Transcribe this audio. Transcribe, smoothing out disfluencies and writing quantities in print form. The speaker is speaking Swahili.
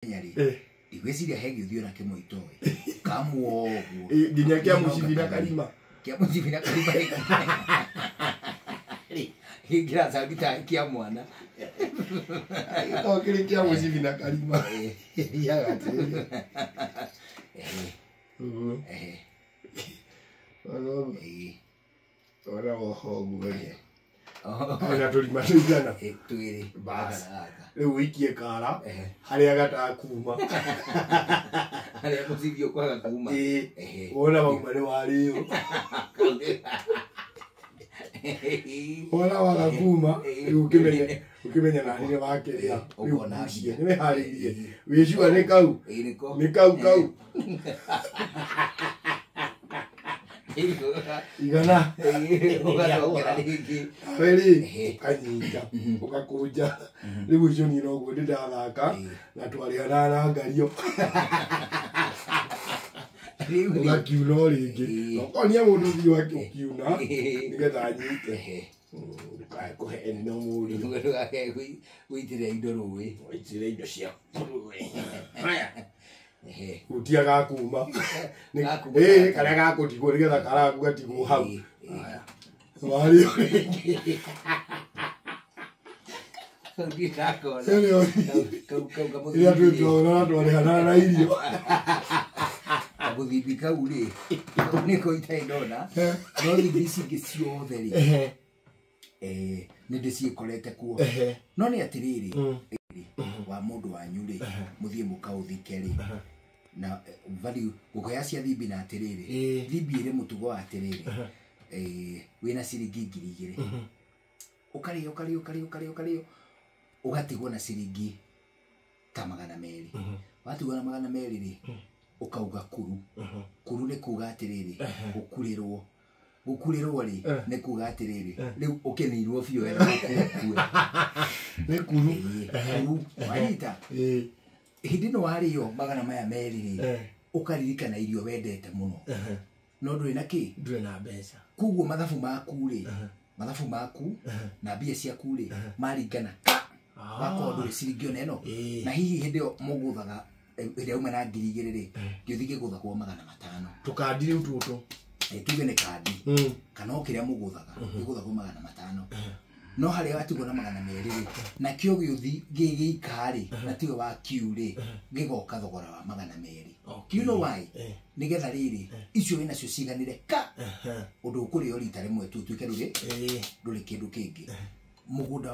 nyari igweciria hegi uthio na kimo itoe kamwo nginya kia mucibina kalima higira sagita kia mwana ito kile kia mucibina kalima ya gati ora ohogu ona tulima tujana tuiri bas leo wiki ekara hari agata kuma hari musivyo kwa kuma ona bamare walio ona wala kuma ukimenya na nini wake ya ukona shia ni hari wishua ne kau kau igana kweli kanyita ukakuja libujo ni no gode dalaka na twalihana na ngario ukakiuno ringi okonia mundu thio wake ukiuna nigetha anyite kai ko eni no muri nduga gake gwitire indo ruwi gwitire indo cia haya utia gakuma kare gakutigwo nigetha karagu gatigwo hau haya wali ya tuto twalihana na irio abuthibika uri niko itaidona no thibisi giciothe ri ninde ciikorete kuo no ni atiriri wa mundu wanyu ri muthie mukauthike ri na value gukoya cia thibi na atiriri thibi ire mutugo wa atiriri wina ciringi 2,000 ukari ugatigwo na ciringi ta 200 watigwo na 200 ri ukauga kuru ni kuga atiriri gukurirwo ri ni kuga atiriri riu ukenirwo biyo wena gukue ni kuru wanyita hindi no wario 200 ri ukaririkana irio wendete muno no nduri na ki nduri na mbeca kuguo mathabu maku na mbia ciaku ri maringana wako nduri ciringi oneno na hihi hindi yo muguthaga ire uma na 2,000 ri ngithige gutha kwa 500 tukadire ututo tuge ne kadi kana okiria muguthaga igutha kwa 500 no hari watigwo na 200 ri na kio giuthi gigikari na tiwe wa kiure gigoka thogora wa 200 you know why nigetha riri icio wina cio ciganire ka undu ukuri ori tare mwe tu twike nduri kindu kingi mugunda